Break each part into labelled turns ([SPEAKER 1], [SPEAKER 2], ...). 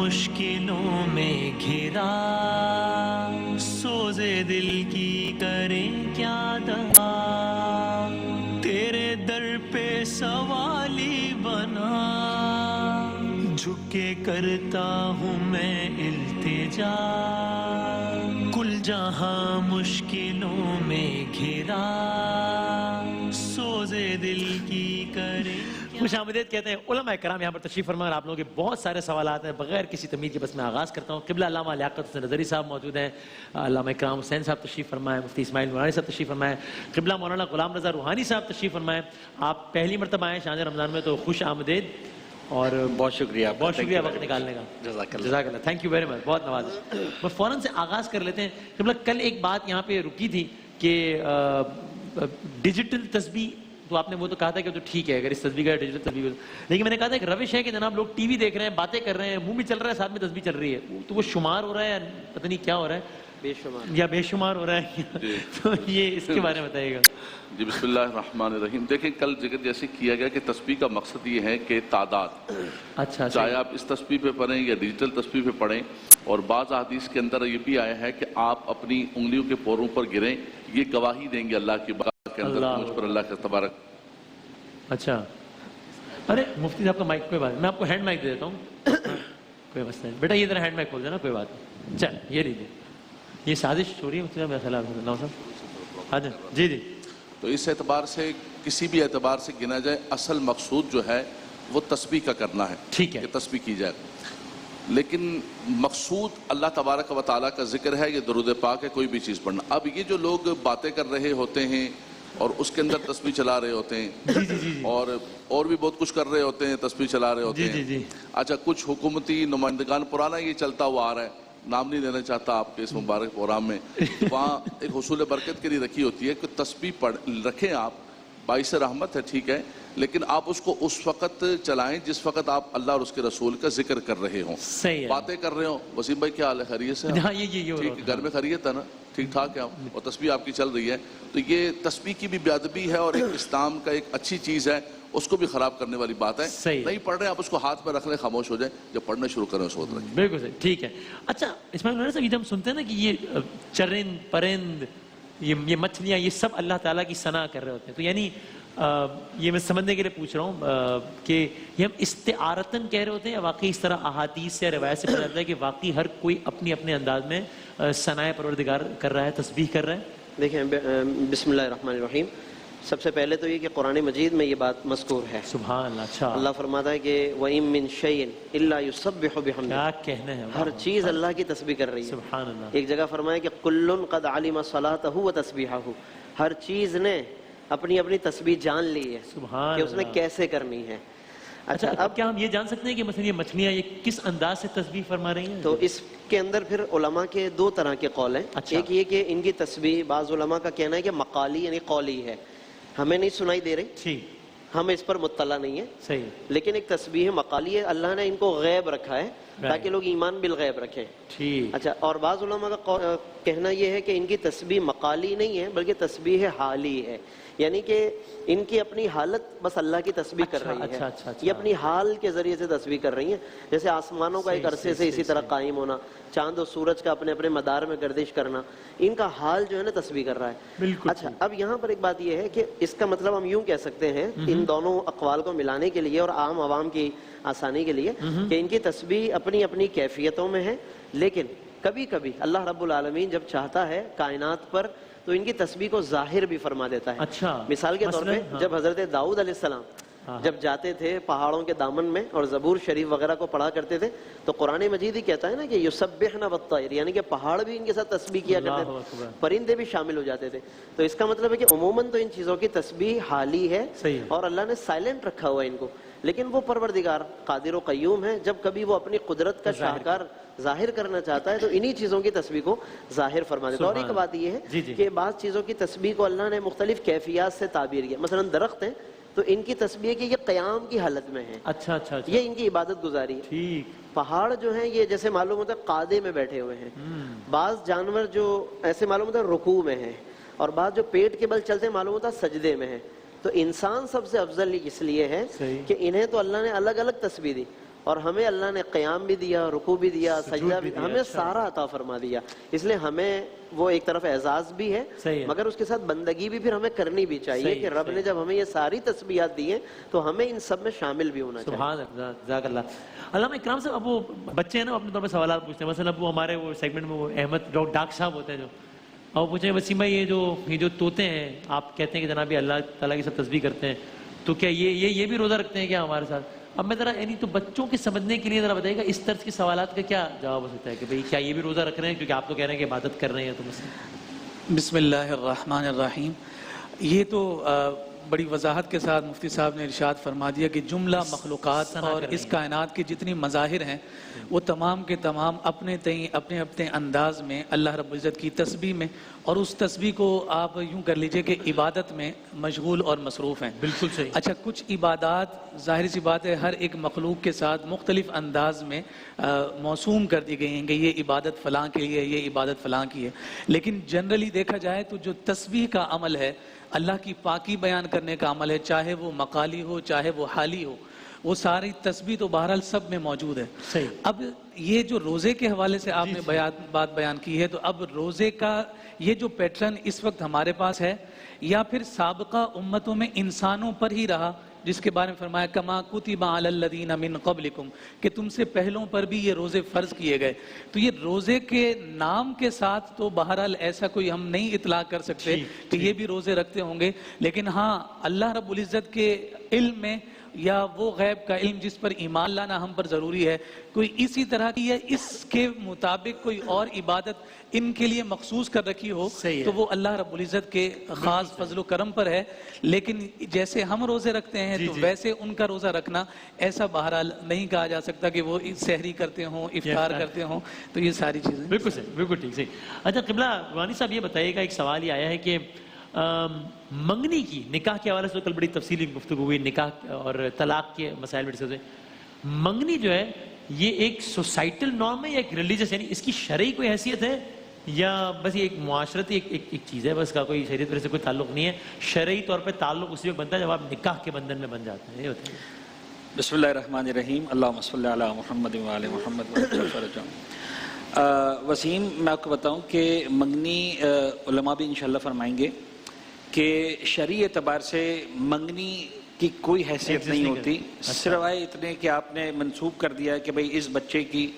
[SPEAKER 1] مشکلوں میں گھرا سوزے دل کی کریں کیا دوا تیرے در پہ سوالی بنا جھک کے کرتا ہوں میں التجا کل جہاں مشکلوں میں گھرا سوزے دل کی کریں
[SPEAKER 2] خوش آمدید کہتے ہیں علماء کرام یہاں پر تشریف فرما اور آپ لوگوں کے بہت سارے سوالات ہیں بغیر کسی تمہید کے بس میں آغاز کرتا ہوں قبلہ علامہ لیاقت حسین نظری صاحب موجود ہیں علامہ اکرام حسین صاحب تشریف فرمائیں مفتی اسماعیل نورانی صاحب تشریف فرمائیں قبلہ مولانا غلام رضا روحانی صاحب تشریف فرمائیں آپ پہلی مرتبہ آئے شان رمضان میں تو خوش آمدید اور
[SPEAKER 3] بہت شکریہ
[SPEAKER 2] وقت نکالنے کا جزاک اللہ تھینک یو ویری مچ بہت نوازش بس فوراً سے آغاز کر لیتے ہیں قبلہ کل ایک بات یہاں پہ رکی تھی کہ ڈیجیٹل تسبیح تو آپ نے وہ تو کہا تھا کہ تو ٹھیک ہے اگر اس تسبیح کا ڈیجیٹل تسبیح لیکن میں نے کہا تھا ایک روش ہے کہ جناب لوگ ٹی وی دیکھ رہے ہیں باتیں کر رہے ہیں منہ بھی چل رہا ہے ساتھ میں تسبیح چل رہی ہے تو وہ شمار ہو رہا ہے یا پتہ نہیں کیا ہو رہا ہے بے شمار ہو رہا ہے تو یہ اس کے بارے میں بتائیے گا
[SPEAKER 4] جی بسم اللہ الرحمن الرحیم دیکھیں کل ذکر جیسے کیا گیا کہ تسبیح کا مقصد یہ ہے کہ تعداد
[SPEAKER 2] اچھا
[SPEAKER 4] چاہے آپ اس تسبیح پہ پڑھیں یا ڈیجیٹل تسبیح پہ پڑھیں اور بعض احادیث کے اندر یہ بھی آیا ہے کہ آپ اپنی انگلیوں کے پوروں پر گریں یہ گواہی دیں گے اللہ کی بارگاہ کے اندر مجھ پر اللہ کا تبارک
[SPEAKER 2] اچھا ارے مفتی صاحب کا مائک کوئی بات میں آپ کو ہینڈ مائک دے دیتا ہوں کوئی مسئلہ نہیں بیٹا یہ ذرا ہینڈ مائک کھول دینا کوئی بات نہیں چل یہ لیجیے یہ سازش ہو رہی ہے مفتی صاحب میرا خیال صاحب ہاں جی جی
[SPEAKER 4] تو اس اعتبار سے کسی بھی اعتبار سے گنا جائے اصل مقصود جو ہے وہ تسبیح کا کرنا ہے
[SPEAKER 2] ٹھیک ہے
[SPEAKER 4] کہ تسبیح کی جائے لیکن مقصود اللہ تبارک و تعالیٰ کا ذکر ہے یہ درود پاک ہے کوئی بھی چیز پڑھنا اب یہ جو لوگ باتیں کر رہے ہوتے ہیں اور اس کے اندر تسبیح چلا رہے ہوتے ہیں اور بھی بہت کچھ کر رہے ہوتے ہیں تسبیح چلا رہے ہوتے ہیں اچھا کچھ حکومتی نمائندگان پرانا یہ چلتا ہوا آ رہا ہے نام نہیں لینا چاہتا آپ کے اس مبارک پروگرام میں وہاں ایک حصول برکت کے لیے رکھی ہوتی ہے کہ تسبیح رکھیں آپ باعث رحمت ہے ٹھیک ہے لیکن آپ اس کو اس وقت چلائیں جس وقت آپ اللہ اور اس کے رسول کا ذکر کر رہے ہوں باتیں کر رہے ہوں وسیم بھائی کیا حال ہے خیریت سے ٹھیک گھر میں خیریت ہے نا ٹھیک ٹھاک ہے اور تسبیح آپ کی چل رہی ہے تو یہ تسبیح کی بھی بے ادبی ہے اور ایک اسلام کا ایک اچھی چیز ہے اس کو بھی خراب کرنے والی بات ہے نہیں پڑھ رہے آپ اس کو ہاتھ میں رکھ لیں خاموش ہو جائیں جب پڑھنا شروع کریں اس وقت رکھیں
[SPEAKER 2] بالکل صحیح ٹھیک ہے اچھا اسماعیل نورانی صاحب جب ہم سنتے ہیں نا کہ یہ چرند پرند یہ مچھلیاں یہ سب اللہ تعالیٰ کی ثنا کر رہے ہوتے ہیں تو یعنی یہ میں سمجھنے کے لیے پوچھ رہا ہوں کہ یہ ہم استعارتاً کہہ رہے ہوتے ہیں یا واقعی اس طرح احادیث سے روایت سے پتہ چلتا ہے کہ واقعی ہر کوئی اپنی اپنے انداز میں ثنائے پروردگار کر رہا ہے تسبیح کر رہا ہے
[SPEAKER 3] دیکھیں بسم اللہ الرحمن الرحیم سب سے پہلے تو یہ کہ قرآن مجید میں یہ بات مذکور ہے
[SPEAKER 2] سبحان اللہ اچھا
[SPEAKER 3] اللہ فرماتا ہے کہ وَإِن مِّن شَيْءٍ إِلَّا يُسَبِّحُ بِحَمْدِهِ
[SPEAKER 2] کیا کہنا ہے
[SPEAKER 3] ہر چیز اللہ کی تسبیح کر رہی ہے
[SPEAKER 2] سبحان اللہ
[SPEAKER 3] ایک جگہ فرمایا کہ كُلٌّ قَدْ عَلِمَ صَلَاتَهُ وَتَسْبِحَهُ ہر چیز نے اپنی اپنی تسبیح جان لی ہے کہ اس نے کیسے کرنی ہے
[SPEAKER 2] اچھا اب کیا ہم یہ جان سکتے ہیں کہ مثلا یہ مچھلیاں یہ کس انداز سے تسبیح فرما رہی ہیں
[SPEAKER 3] تو اس کے اندر پھر علماء کے دو طرح کے قول ہیں ایک یہ کہ ان کی تسبیح بعض علماء کا کہنا ہے کہ مقالی یعنی قولی ہے ہمیں نہیں سنائی دے رہی ہم اس پر مطلع نہیں ہیں
[SPEAKER 2] صحیح
[SPEAKER 3] لیکن ایک تسبیح مقالی ہے اللہ نے ان کو غیب رکھا ہے تاکہ لوگ ایمان بالغیب رکھیں اچھا اور بعض علماء کا کہنا یہ ہے کہ ان کی تسبیح مقالی نہیں ہے بلکہ تسبیح حالی ہے یعنی کہ ان کی اپنی حالت بس اللہ کی تسبیح کر رہی ہے یہ اپنی حال کے ذریعے سے تسبیح کر رہی ہیں جیسے آسمانوں کا ایک عرصے سے اسی طرح قائم ہونا چاند و سورج کا اپنے اپنے مدار میں گردش کرنا ان کا حال جو ہے نا تسبیح کر رہا ہے اچھا اب یہاں پر ایک بات یہ ہے کہ اس کا مطلب ہم یوں کہہ سکتے ہیں ان دونوں اقوال کو ملانے کے لیے اور عام عوام کی آسانی کے لیے کہ ان کی تسبیح اپنی اپنی کیفیتوں میں ہے لیکن کبھی کبھی اللہ رب العالمین جب چاہتا ہے کائنات پر تو ان کی تسبیح کو ظاہر بھی فرما دیتا ہے مثال کے طور پہ جب حضرت داؤد علیہ السلام جب جاتے تھے پہاڑوں کے دامن میں اور زبور شریف وغیرہ کو پڑھا کرتے تھے تو قرآن مجید ہی کہتا ہے نا کہ یسبحن والطیر یعنی کہ پہاڑ بھی ان کے ساتھ تسبیح کیا کرتے تھے پرندے بھی شامل ہو جاتے تھے تو اس کا مطلب ہے کہ عموماً تو ان چیزوں کی تسبیح حالی ہے اور اللہ نے سائلنٹ رکھا ہوا ہے ان کو لیکن وہ پروردگار قادر و قیوم ہے جب کبھی وہ اپنی قدرت کا شاہکار ظاہر کرنا چاہتا ہے تو انہی چیزوں کی تسبیح کو ظاہر فرما دیتا ہے اور ایک بات یہ ہے کہ بعض چیزوں کی تسبیح کو اللہ نے مختلف کیفیات سے تعبیر کیا مثلا درخت ہیں تو ان کی تسبیح کہ یہ قیام کی حالت میں ہے یہ ان کی عبادت گزاری ہے پہاڑ جو ہیں یہ جیسے معلوم ہوتا ہے قادے میں بیٹھے ہوئے ہیں بعض جانور جو ایسے معلوم ہوتا ہے رکوع میں ہیں اور بعض جو پیٹ کے بل چلتے ہیں معلوم ہوتا ہے سجدے میں ہیں تو انسان سب سے افضل اس لیے ہے کہ انہیں تو اللہ نے الگ الگ تسبیح دی اور ہمیں اللہ نے قیام بھی دیا, رکوع بھی دیا, سجدہ بھی, ہمیں سارا عطا فرما دیا. اس لیے ہمیں وہ ایک طرف اعزاز بھی ہے, مگر اس کے ساتھ بندگی بھی پھر ہمیں کرنی بھی چاہیے کہ رب نے جب ہمیں یہ ساری تسبیحات دی ہیں تو ہمیں ان سب میں شامل بھی ہونا چاہیے.
[SPEAKER 2] سبحان اللہ, جزاک اللہ. علامہ اکرام صاحب, اب وہ بچے ہیں نا اپنے طور پہ سوالات پوچھتے ہیں. مثلا اب وہ ہمارے وہ سیگمنٹ میں وہ احمد ڈاک صاحب ہوتے ہیں جو, اور پوچھیں وسیم بھائی یہ جو طوطے ہیں آپ کہتے ہیں کہ جناب اللہ تعالیٰ کی سب تسبیح کرتے ہیں, تو کیا یہ بھی روزہ رکھتے ہیں کیا ہمارے ساتھ؟ اب میں ذرا یعنی تو بچوں کے سمجھنے کے لیے ذرا بتائیے گا اس طرز کے سوالات کا کیا جواب ہو سکتا ہے کہ بھئی کیا یہ بھی روزہ رکھ رہے ہیں, کیونکہ آپ تو کہہ رہے ہیں کہ عبادت کر رہے ہیں. تو
[SPEAKER 5] بسم اللہ الرحمن الرحیم. یہ تو بڑی وضاحت کے ساتھ مفتی صاحب نے ارشاد فرما دیا کہ جملہ مخلوقات اور اس کائنات کی جتنی مظاہر ہیں وہ تمام کے تمام اپنے اپنے انداز میں اللہ رب العزت کی تسبیح میں, اور اس تسبیح کو آپ یوں کر لیجئے کہ عبادت میں مشغول اور مصروف ہیں.
[SPEAKER 2] بالکل صحیح.
[SPEAKER 5] اچھا, کچھ عبادات ظاہر سی بات ہے ہر ایک مخلوق کے ساتھ مختلف انداز میں موسوم کر دی گئی ہیں کہ یہ عبادت فلاں کے لیے, یہ عبادت فلاں کی ہے. لیکن جنرلی دیکھا جائے تو جو تسبیح کا عمل ہے, اللہ کی پاکی بیان کرنے کا عمل ہے, چاہے وہ مقالی ہو چاہے وہ حالی ہو, وہ ساری تسبیح تو بہرحال سب میں موجود ہے.
[SPEAKER 2] صحیح.
[SPEAKER 5] اب یہ جو روزے کے حوالے سے آپ نے بات بیان کی ہے, تو اب روزے کا یہ جو پیٹرن اس وقت ہمارے پاس ہے یا پھر سابقہ امتوں میں انسانوں پر ہی رہا, جس کے بارے میں فرمایا کما کتب علی الذین من قبلکم, کہ تم سے پہلوں پر بھی یہ روزے فرض کیے گئے. تو یہ روزے کے نام کے ساتھ تو بہرحال ایسا کوئی ہم نہیں اطلاق کر سکتے کہ یہ بھی روزے رکھتے ہوں گے, لیکن ہاں اللہ رب العزت کے علم میں یا وہ غیب کا علم جس پر ایمان لانا ہم پر ضروری ہے, کوئی اسی طرح کی یا اس کے مطابق کوئی اور عبادت ان کے لیے مخصوص کر رکھی ہو تو وہ اللہ رب العزت کے خاص فضل و کرم پر ہے. لیکن جیسے ہم روزے رکھتے ہیں تو ویسے ان کا روزہ رکھنا ایسا بہرحال نہیں کہا جا سکتا کہ وہ سحری کرتے ہوں, افطار کرتے ہوں. تو یہ ساری چیزیں
[SPEAKER 2] بالکل صحیح, بالکل ٹھیک صحیح. اچھا قبلہ روحانی صاحب یہ بتائیے گا, ایک سوال یہ آیا ہے کہ منگنی کی, نکاح کے حوالے سے کل بڑی تفصیلی گفتگو ہوئی, نکاح اور طلاق کے مسائل میں ڈسکس ہوئے. منگنی جو ہے یہ ایک سوسائٹل نارم ہے یا ایک ریلیجس, یعنی اس کی شرعی کوئی حیثیت ہے یا بس یہ ایک معاشرتی ایک چیز ہے, بس کا کوئی شریعت وجہ سے کوئی تعلق نہیں ہے؟ شرعی طور پہ تعلق اسی وقت بنتا ہے جب آپ نکاح کے بندھن میں بن جاتے ہیں. یہ بتائیے.
[SPEAKER 6] بسم اللہ الرحمن الرحیم. اللہم صلی علی محمد و علی محمد. وسیم, میں آپ کو بتاؤں کہ منگنی علماء بھی انشاءاللہ فرمائیں گے کہ شرعی اعتبار سے منگنی کی کوئی حیثیت نہیں ہوتی, سوائے اتنے کہ آپ نے منسوب کر دیا کہ بھئی اس بچے کی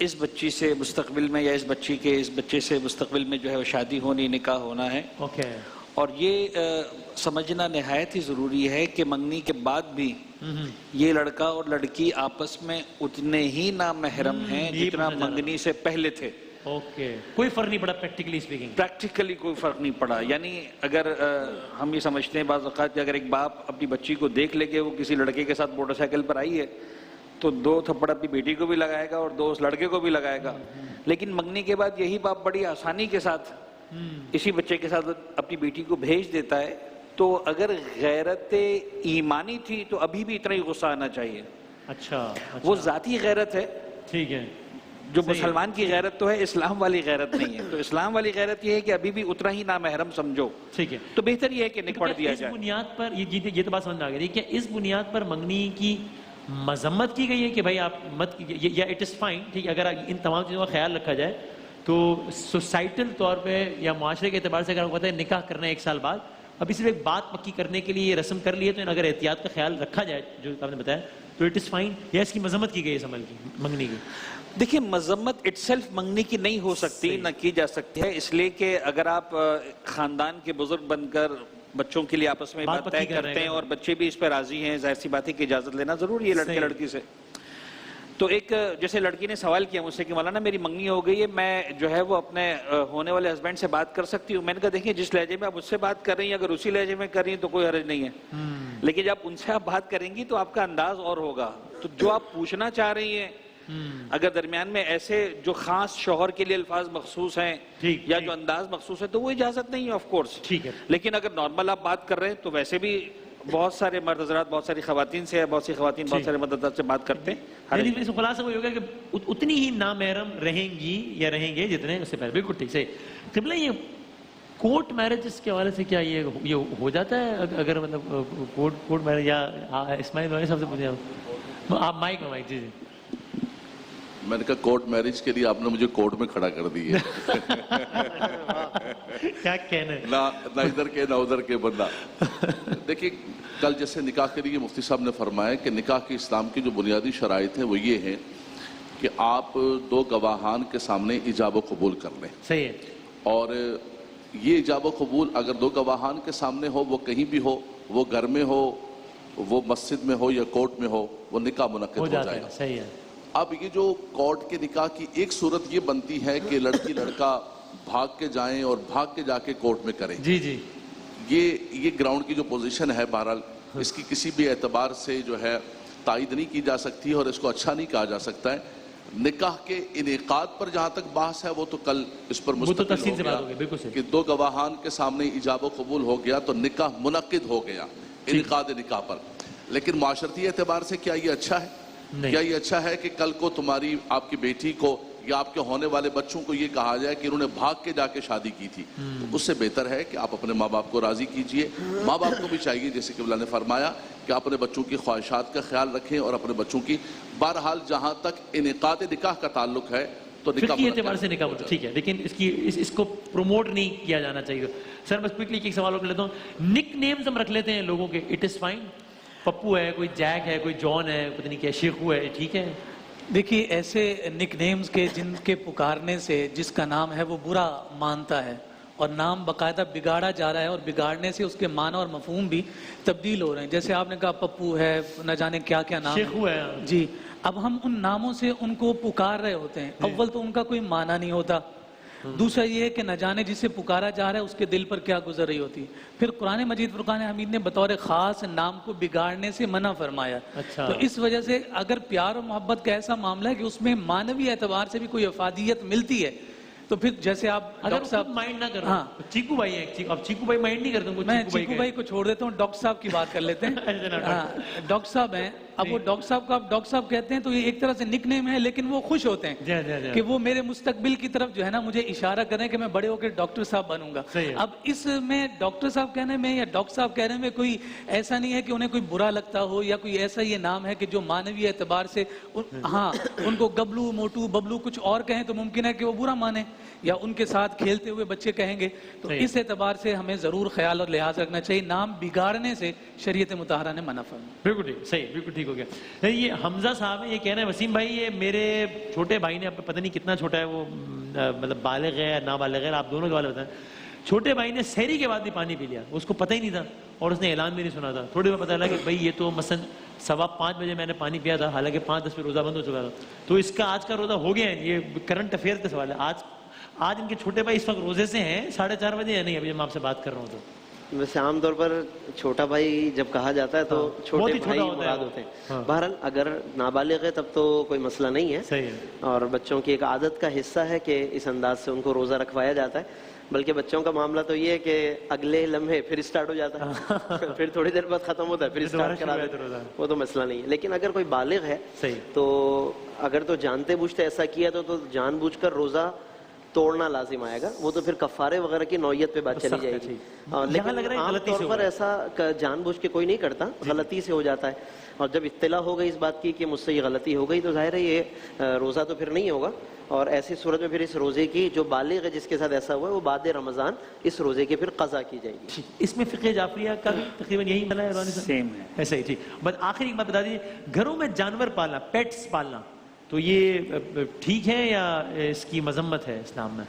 [SPEAKER 6] اس بچی سے مستقبل میں یا اس بچی کے اس بچے سے مستقبل میں جو ہے وہ شادی ہونی, نکاح ہونا ہے. اور یہ سمجھنا نہایت ہی ضروری ہے کہ منگنی کے بعد بھی یہ لڑکا اور لڑکی آپس میں اتنے ہی نامحرم ہیں جتنا منگنی سے پہلے تھے.
[SPEAKER 2] کوئی فرق نہیں پڑا پریکٹیکلی اسپیکنگ؟
[SPEAKER 6] پریکٹیکلی کوئی فرق نہیں پڑا. یعنی اگر ہم یہ سمجھتے ہیں بعض اوقات کہ اگر ایک باپ اپنی بچی کو دیکھ لے کہ وہ کسی لڑکے کے ساتھ موٹر سائیکل پر آئی ہے تو 2 تھپڑ اپنی بیٹی کو بھی لگائے گا اور 2 اس لڑکے کو بھی لگائے گا. لیکن منگنی کے بعد یہی باپ بڑی آسانی کے ساتھ اسی بچے کے ساتھ اپنی بیٹی کو بھیج دیتا ہے. تو اگر غیرت ایمانی تھی تو ابھی بھی اتنا ہی غصہ آنا چاہیے.
[SPEAKER 2] اچھا,
[SPEAKER 6] وہ ذاتی غیرت ہے.
[SPEAKER 2] ٹھیک ہے.
[SPEAKER 6] جو مسلمان کی غیرت تو ہے, اسلام والی غیرت نہیں ہے. تو اسلام والی غیرت یہ ہے کہ ابھی بھی اتنا ہی نامحرم سمجھو.
[SPEAKER 2] ٹھیک ہے.
[SPEAKER 6] تو بہتر یہ ہے کہ نپٹ دیا جائے.
[SPEAKER 2] اس بنیاد پر یہ تو بات سمجھ میں آ گئی کہ اس بنیاد پر منگنی کی مذمت کی گئی ہے کہ بھائی آپ مت, یا اٹ از فائن, ٹھیک ہے, اگر ان تمام چیزوں کا خیال رکھا جائے تو سوسائٹل طور پہ یا معاشرے کے اعتبار سے اگر پتہ ہے نکاح کرنا ہے 1 سال بعد, ابھی صرف ایک بات پکی کرنے کے لیے یہ رسم کر لی ہے, تو اگر احتیاط کا خیال رکھا جائے جو آپ نے بتایا تو اٹ از فائن, یا اس کی مذمت کی گئی اس عمل کی منگنی کی؟
[SPEAKER 6] دیکھیں, مذمت اٹ سیلف منگنی کی نہیں ہو سکتی, نہ کی جا سکتی ہے, اس لیے کہ اگر آپ خاندان کے بزرگ بن کر بچوں کے لیے آپس میں بات طے کرتے ہیں اور بچے بھی اس پہ راضی ہیں, ظاہر سی بات ہے کہ اجازت لینا ضروری ہے لڑکے لڑکی سے. تو ایک جیسے لڑکی نے سوال کیا مجھ سے کہ مولانا میری منگنی ہو گئی ہے, میں جو ہے وہ اپنے ہونے والے ہسبینڈ سے بات کر سکتی ہوں؟ میں نے کہا دیکھیں, جس لہجے میں آپ اس سے بات کر رہی ہیں اگر اسی لہجے میں کر رہی ہیں تو کوئی حرج نہیں ہے, لیکن جب ان سے آپ بات کریں گی تو آپ کا انداز اور ہوگا. تو جو آپ پوچھنا چاہ رہی ہیں, اگر درمیان میں ایسے جو خاص شوہر کے لیے الفاظ مخصوص ہیں یا جو انداز مخصوص ہے تو وہ اجازت نہیں ہے آف کورس. لیکن اگر نارمل آپ بات کر رہے ہیں تو ویسے بھی بہت سارے مرد حضرات بہت ساری خواتین سے, بہت سی خواتین بہت سارے مرد حضرات سے بات کرتے ہیں.
[SPEAKER 2] یعنی اس خلاصہ وہ ہوگا کہ اتنی ہی نامحرم رہیں گی یا رہیں گے جتنے اس سے پہلے. بالکل ٹھیک سے. قبلہ, یہ کورٹ میرجز کے حوالے سے کیا یہ ہو جاتا ہے اگر مطلب کورٹ میرج, یا اسماعیل صاحب سے پوچھیں آپ مائک میں جی جی
[SPEAKER 4] میں نے کہا کورٹ میرج کے لیے آپ نے مجھے کورٹ میں کھڑا کر دی ہے.
[SPEAKER 2] کیا کہنا
[SPEAKER 4] نہ ادھر کے نہ ادھر کے بندہ. دیکھیں کل جیسے نکاح کے لیے مفتی صاحب نے فرمایا کہ نکاح کی اسلام کی جو بنیادی شرائط ہیں وہ یہ ہیں کہ آپ دو گواہان کے سامنے ایجاب و قبول کر لیں.
[SPEAKER 2] صحیح ہے.
[SPEAKER 4] اور یہ ایجاب و قبول اگر دو گواہان کے سامنے ہو, وہ کہیں بھی ہو, وہ گھر میں ہو, وہ مسجد میں ہو یا کورٹ میں ہو, وہ نکاح منعقد ہو جائے گا.
[SPEAKER 2] صحیح ہے.
[SPEAKER 4] اب یہ جو کورٹ کے نکاح کی ایک صورت یہ بنتی ہے کہ لڑکی لڑکا بھاگ کے جائیں اور بھاگ کے جا کے کورٹ میں کریں.
[SPEAKER 2] جی جی
[SPEAKER 4] یہ گراؤنڈ کی جو پوزیشن ہے بہرحال اس کی کسی بھی اعتبار سے جو ہے تائید نہیں کی جا سکتی اور اس کو اچھا نہیں کہا جا سکتا ہے. نکاح کے انعقاد پر جہاں تک بحث ہے وہ تو کل اس پر مستقل ہو گیا کہ دو گواہان کے سامنے ایجاب و قبول ہو گیا تو نکاح منعقد ہو گیا انعقاد نکاح پر. لیکن معاشرتی اعتبار سے کیا یہ اچھا ہے؟ کیا یہ اچھا ہے کہ کل کو تمہاری آپ کی بیٹی کو یا آپ کے ہونے والے بچوں کو یہ کہا جائے کہ انہوں نے بھاگ کے جا کے شادی کی تھی؟ تو اس سے بہتر ہے کہ آپ اپنے ماں باپ کو راضی کیجئے. ماں باپ کو بھی چاہیے جیسے کہ اللہ نے فرمایا کہ اپنے بچوں کی خواہشات کا خیال رکھیں اور اپنے بچوں کی بہرحال جہاں تک انعقاد نکاح کا تعلق ہے تو نکاح
[SPEAKER 2] کے اعتبار سے نکاح ٹھیک ہے, لیکن اس کو پروموٹ نہیں کیا جانا چاہیے. سر بس کوئکلی ایک سوال کر لیتا ہوں. نک نیمز ہم رکھ لیتے ہیں لوگوں کے, اٹ از فائن. پپو ہے, کوئی جیک ہے, کوئی جان ہے, پتہ نہیں کیا شیخو ہے, ٹھیک ہے؟
[SPEAKER 5] دیکھیے ایسے نک نیمز کے جن کے پکارنے سے جس کا نام ہے وہ برا مانتا ہے اور نام باقاعدہ بگاڑا جا رہا ہے اور بگاڑنے سے اس کے معنی اور مفہوم بھی تبدیل ہو رہے ہیں. جیسے آپ نے کہا پپو ہے, نہ جانے کیا کیا نام
[SPEAKER 2] شیخو ہے.
[SPEAKER 5] جی, اب ہم ان ناموں سے ان کو پکار رہے ہوتے ہیں. اول تو ان کا کوئی معنی نہیں ہوتا, دوسرا یہ ہے کہ نہ جانے جسے پکارا جا رہا ہے اس کے دل پر کیا گزر رہی ہوتی ہے. پھر قرآن مجید فرقان حمید نے بطور خاص نام کو بگاڑنے سے منع فرمایا. تو اس وجہ سے اگر پیار و محبت کا ایسا معاملہ ہے کہ اس میں معنوی اعتبار سے بھی کوئی افادیت ملتی ہے تو پھر جیسے آپ ڈاکٹر صاحب
[SPEAKER 2] مائنڈ نہ کرو. چیکو بھائی ہے, اب چیکو بھائی مائنڈ نہیں کرتے.
[SPEAKER 5] میں چیکو بھائی کو چھوڑ دیتا ہوں, ڈاکٹر صاحب کی بات کر لیتے ہیں. ڈاکٹر صاحب ہیں, اب وہ ڈاکٹر صاحب کو آپ ڈاکٹر صاحب کہتے ہیں تو یہ ایک طرح سے نک نیم ہے, لیکن وہ خوش ہوتے ہیں کہ وہ میرے مستقبل کی طرف جو ہے نا مجھے اشارہ کریں کہ میں بڑے ہو کے ڈاکٹر صاحب بنوں گا. اب اس میں ڈاکٹر صاحب کہنے میں یا ڈاکٹر صاحب کہنے میں کوئی ایسا نہیں ہے کہ انہیں کوئی برا لگتا ہو یا کوئی ایسا یہ نام ہے کہ جو معنوی اعتبار سے ہاں ان کو گبلو موٹو ببلو کچھ اور کہیں تو ممکن ہے کہ وہ برا مانے, یا ان کے ساتھ کھیلتے ہوئے بچے کہیں گے. تو اس اعتبار سے ہمیں ضرور خیال اور لحاظ رکھنا چاہیے. نام بگاڑنے سے شریعت مطہرہ نے منع فرمایا.
[SPEAKER 2] بالکل ٹھیک, صحیح, بالکل ٹھیک ہو گیا. یہ حمزہ صاحب ہیں, یہ کہہ رہے ہیں وسیم بھائی یہ میرے چھوٹے بھائی نے, پتہ نہیں کتنا چھوٹا ہے وہ, مطلب بالغ ہے یا نابالغ ہے, آپ دونوں کے بارے میں بتائیں. چھوٹے بھائی نے سحری کے بعد بھی پانی پی لیا, اس کو پتہ ہی نہیں تھا اور اس نے اعلان بھی نہیں سنا تھا. تھوڑی دیر پتہ لگا کہ بھائی یہ تو مثلا 5:15 بجے میں نے پانی پیا تھا, حالانکہ 5:10 پہ روزہ بند ہو چکا تھا. تو اس کا آج کا روزہ ہو گیا ہے. یہ کرنٹ افیئر کا سوال ہے. آج ان کے چھوٹے بھائی اس وقت روزے سے ہیں 4:30 بجے یا نہیں, ابھی میں آپ سے بات کر رہا ہوں. تو
[SPEAKER 3] ویسے عام طور پر چھوٹا بھائی جب کہا جاتا ہے تو چھوٹے بھائی مراد ہوتے ہیں. بہرحال اگر نابالغ ہے تب تو کوئی مسئلہ نہیں ہے, اور بچوں کی ایک عادت کا حصہ ہے کہ اس انداز سے ان کو روزہ رکھوایا جاتا ہے. بلکہ بچوں کا معاملہ تو یہ ہے کہ اگلے لمحے پھر اسٹارٹ ہو جاتا ہے, پھر تھوڑی دیر بعد ختم ہوتا ہے, پھر اسٹارٹ کرا دیتے ہیں, وہ تو مسئلہ نہیں ہے. لیکن اگر کوئی بالغ ہے تو اگر تو جانتے بوجھتے ایسا کیا تو جان بوجھ کر روزہ توڑنا لازم آئے گا. وہ تو پھر کفارے وغیرہ کی نوعیت پہ بات چلی جائے گی. لیکن عام طور پر ایسا جان بوجھ کے کوئی نہیں کرتا, غلطی سے ہو جاتا ہے. اور جب اطلاع ہو گئی اس بات کی کہ مجھ سے یہ غلطی ہو گئی تو ظاہر ہے یہ روزہ تو پھر نہیں ہوگا. اور ایسی صورت میں پھر اس روزے کی جو بالغ ہے جس کے ساتھ ایسا ہوا ہے وہ بعد رمضان اس روزے کی پھر قضا کی جائے گی.
[SPEAKER 2] اس میں فقہ جعفریہ کا بھی تقریباً یہی بنا ہے,
[SPEAKER 6] سیم ہے
[SPEAKER 2] ایسا ہی. ٹھیک, بس آخری ایک بات بتا دیجیے, گھروں میں جانور پالنا, پیٹس پالنا, تو یہ ٹھیک ہے یا اس کی مذمت ہے اسلام میں؟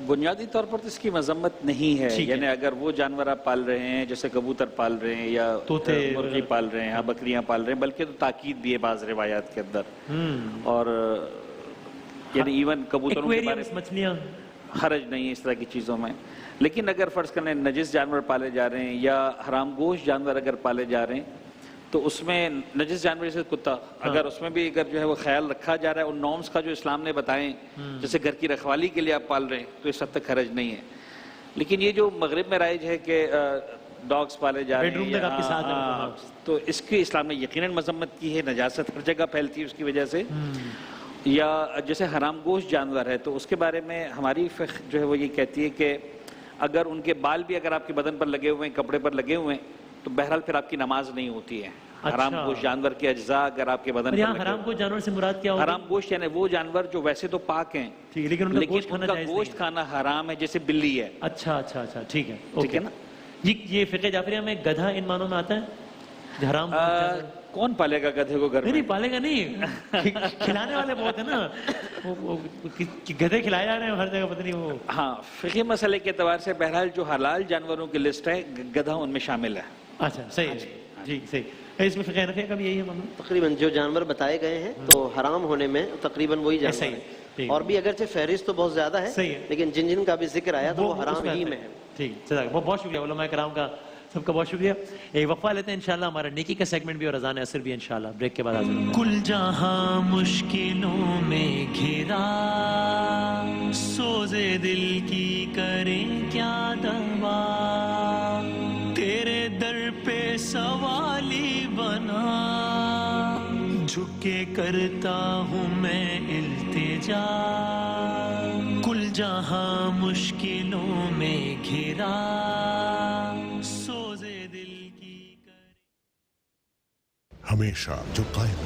[SPEAKER 6] بنیادی طور پر تو اس کی مذمت نہیں ہے. یعنی اگر وہ جانور آپ پال رہے ہیں جیسے کبوتر پال رہے ہیں یا مرغی پال رہے ہیں, بکریاں پال رہے ہیں, بلکہ تو تاکید بھی ہے بعض روایات کے اندر. اور یعنی ایون کبوتروں کے بارے میں
[SPEAKER 2] مچھلیاں
[SPEAKER 6] حرج نہیں ہے اس طرح کی چیزوں میں. لیکن اگر فرض کریں نجس جانور پالے جا رہے ہیں یا حرام گوشت جانور اگر پالے جا رہے ہیں تو اس میں نجس جانور جیسے کتا, اگر اس میں بھی اگر جو ہے وہ خیال رکھا جا رہا ہے, ان نارمز کا جو اسلام نے بتائیں, جیسے گھر کی رکھوالی کے لیے آپ پال رہے ہیں, تو اس حد تک حرج نہیں ہے. لیکن یہ جو مغرب میں رائج ہے کہ ڈاگز پالے جا رہے ہیں, تو اس کی اسلام نے یقیناً مذمت کی ہے. نجاست ہر جگہ پھیلتی ہے اس کی وجہ سے. یا جیسے حرام گوشت جانور ہے تو اس کے بارے میں ہماری فقہ جو ہے وہ یہ کہتی ہے کہ اگر ان کے بال بھی اگر آپ کے بدن پر لگے ہوئے ہیں, کپڑے پر لگے ہوئے ہیں, تو بہرحال پھر آپ کی نماز نہیں ہوتی ہے. حرام گوشت جانور کے اجزاء اگر آپ کے بدن
[SPEAKER 2] اور
[SPEAKER 6] پر
[SPEAKER 2] یہاں
[SPEAKER 6] لگے
[SPEAKER 2] حرام گوشت جانور سے مراد کیا ہوگا؟
[SPEAKER 6] حرام گوشت یعنی وہ جانور جو ویسے تو پاک ہیں
[SPEAKER 2] ٹھیک ہے، لیکن ان کا گوشت کھانا جائز نہیں
[SPEAKER 6] گوشت
[SPEAKER 2] ہے.
[SPEAKER 6] کھانا حرام ہے، جیسے بلی ہے.
[SPEAKER 2] اچھا اچھا اچھا ٹھیک ہے،
[SPEAKER 6] ٹھیک ہے نا.
[SPEAKER 2] یہ فقہ جعفریہ میں گدھا ان معنوں میں آتا ہے حرام گوشت جانور؟
[SPEAKER 6] کون پالے گا گدھے کو گھر میں؟
[SPEAKER 2] نہیں پالے گا نہیں، کھلانے والے بہت ہیں نا، گدھے کھلائے جا رہے ہیں ہر جگہ، پتہ نہیں وہ.
[SPEAKER 6] ہاں فقہی مسئلے کے اعتبار سے بہرحال جو حلال جانوروں کی لسٹ ہے گدھا ان میں شامل ہے.
[SPEAKER 2] اچھا صحیح ہے جی صحیح. اس میں فقہ حنفیہ کا بھی یہی ہے معاملہ.
[SPEAKER 3] تقریباً جو جانور بتائے گئے ہیں تو حرام ہونے میں تقریباً وہی جانور
[SPEAKER 2] صحیح
[SPEAKER 3] ہیں.
[SPEAKER 2] ٹھیک.
[SPEAKER 3] اور بھی اگرچہ فہرست تو بہت زیادہ ہے
[SPEAKER 2] صحیح ہے.
[SPEAKER 3] لیکن جن جن کا بھی ذکر آیا تو وہ
[SPEAKER 2] اس
[SPEAKER 3] حرام ہی میں ہے.
[SPEAKER 2] ٹھیک ہے، بہت شکریہ علماء کرام کا، سب کا بہت شکریہ. ایک وقفہ لیتے ہیں انشاءاللہ، ہمارا نیکی کا سیگمنٹ بھی اور اذان عصر بھی انشاءاللہ بریک کے بعد حاضر ہوں گے.
[SPEAKER 1] کل جہاں مشکلوں میں گھرا، سوزے دل کی کریں کیا دوا، تیرے در پہ سوالی بنا، جھک کے کرتا ہوں میں التجا. کل جہاں مشکلوں میں گھرا، سوزے دل کی
[SPEAKER 7] ہمیشہ جو قائم